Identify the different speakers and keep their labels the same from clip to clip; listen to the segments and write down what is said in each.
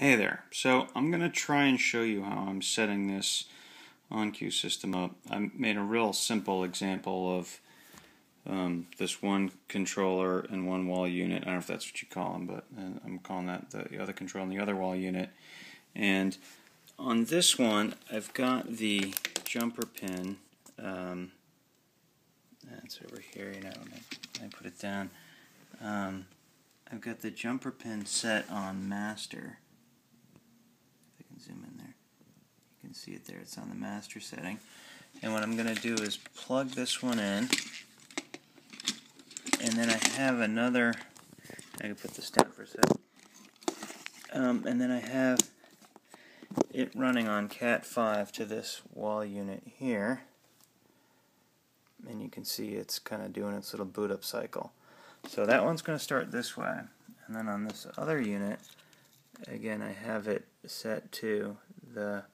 Speaker 1: Hey there. So I'm going to try and show you how I'm setting this on-cue system up. I made a real simple example of this one controller and one wall unit. I don't know if that's what you call them, but I'm calling that the other control and the other wall unit. And on this one, I've got the jumper pin. That's over here. Let me put it down. I've got the jumper pin set on master. If I can zoom in there, you can see it there. It's on the master setting. And what I'm going to do is plug this one in, and then I have another. I can put this down for a second. And then I have it running on Cat 5 to this wall unit here. And you can see it's kind of doing its little boot up cycle. So that one's going to start this way. And then on this other unit, again, I have it set to the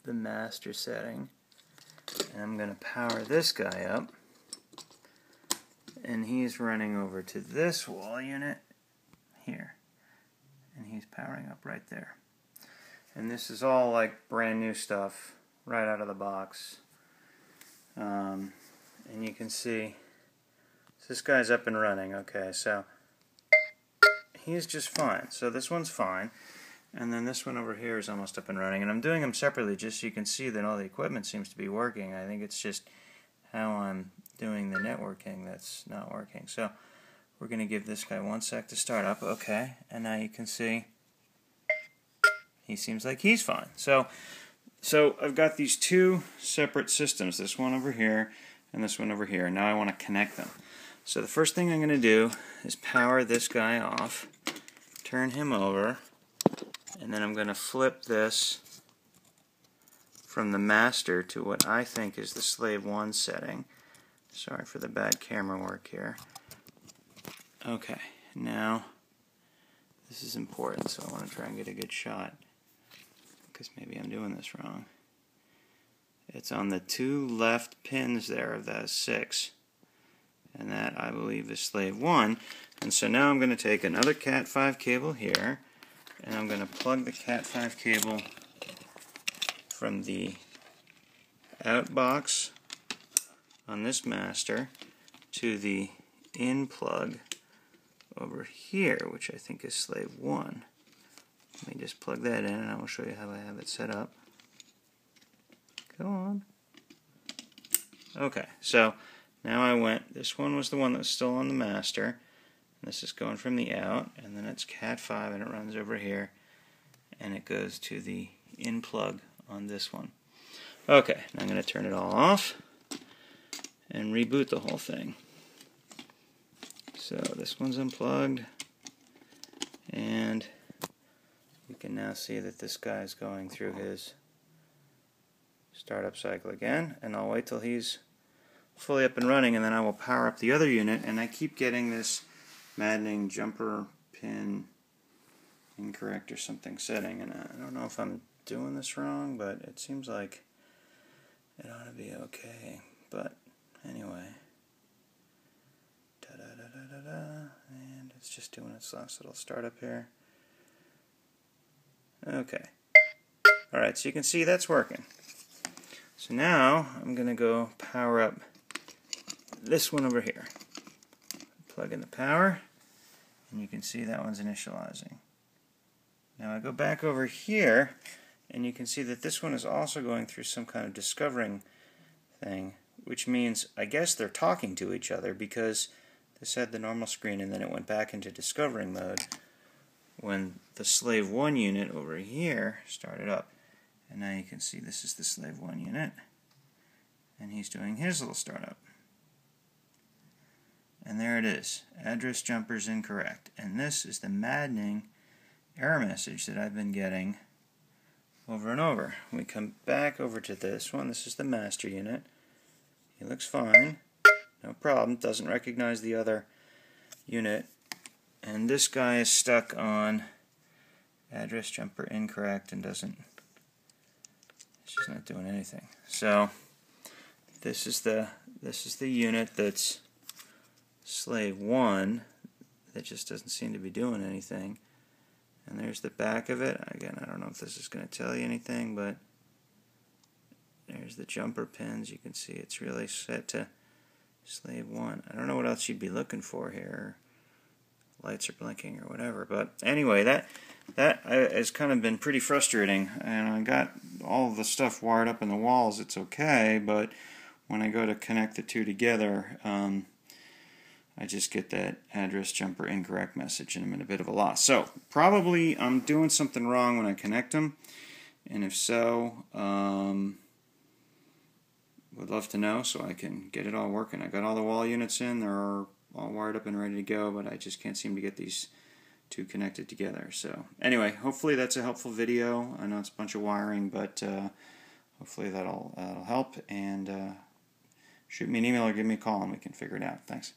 Speaker 1: master setting. And I'm going to power this guy up. And he's running over to this wall unit here. And he's powering up right there. And this is all like brand new stuff right out of the box. And you can see this guy's up and running. Okay, so he's just fine. So this one's fine. And then this one over here is almost up and running. And I'm doing them separately just so you can see that all the equipment seems to be working. I think it's just how I'm doing the networking that's not working. So we're going to give this guy 1 sec to start up. Okay, and now you can see he seems like he's fine. So I've got these two separate systems, this one over here and this one over here. Now I want to connect them. So the first thing I'm going to do is power this guy off, turn him over, and then I'm going to flip this from the master to what I think is the slave 1 setting. Sorry for the bad camera work here. Okay, now this is important, so I want to try and get a good shot, because maybe I'm doing this wrong. It's on the two left pins there of that 6. And that, I believe, is slave 1. And so now I'm going to take another Cat 5 cable here, and I'm going to plug the Cat 5 cable from the out box on this master to the in plug over here, which I think is slave 1. Let me just plug that in, and I will show you how I have it set up. Go on. Okay, so now I went, this one was the one that was still on the master. This is going from the out, and then it's Cat 5, and it runs over here, and it goes to the in plug on this one. Okay, now I'm going to turn it all off and reboot the whole thing. So this one's unplugged, and you can now see that this guy is going through his startup cycle again, and I'll wait till he's fully up and running, and then I will power up the other unit. And I keep getting this maddening jumper pin incorrect or something setting, and I don't know if I'm doing this wrong, but it seems like it ought to be okay. But anyway, and it's just doing its last little startup here. Okay, alright, so you can see that's working. So now I'm going to go power up this one over here. Plug in the power, and you can see that one's initializing. Now I go back over here, and you can see that this one is also going through some kind of discovering thing, which means I guess they're talking to each other, because this had the normal screen and then it went back into discovering mode when the slave 1 unit over here started up. And now you can see this is the slave 1 unit, and he's doing his little startup. And there it is. Address jumper's incorrect. And this is the maddening error message that I've been getting over and over. We come back over to this one. This is the master unit. He looks fine. No problem. Doesn't recognize the other unit. And this guy is stuck on address jumper incorrect and doesn't. It's just not doing anything. So this is the unit that's slave 1 that just doesn't seem to be doing anything. And there there's the back of it. Again, I don't know if this is going to tell you anything, but there's the jumper pins. You can see it's really set to slave 1. I don't know what else you'd be looking for here. Lights are blinking or whatever. But anyway, that has kind of been pretty frustrating. And I got all the stuff wired up in the walls. It's okay, but when I go to connect the two together, I just get that address jumper incorrect message, and I'm in a bit of a loss. So probably I'm doing something wrong when I connect them, and if so, would love to know so I can get it all working. I got all the wall units in, they're all wired up and ready to go, but I just can't seem to get these two connected together. So anyway, hopefully that's a helpful video. I know it's a bunch of wiring, but hopefully that'll help, and shoot me an email or give me a call and we can figure it out. Thanks.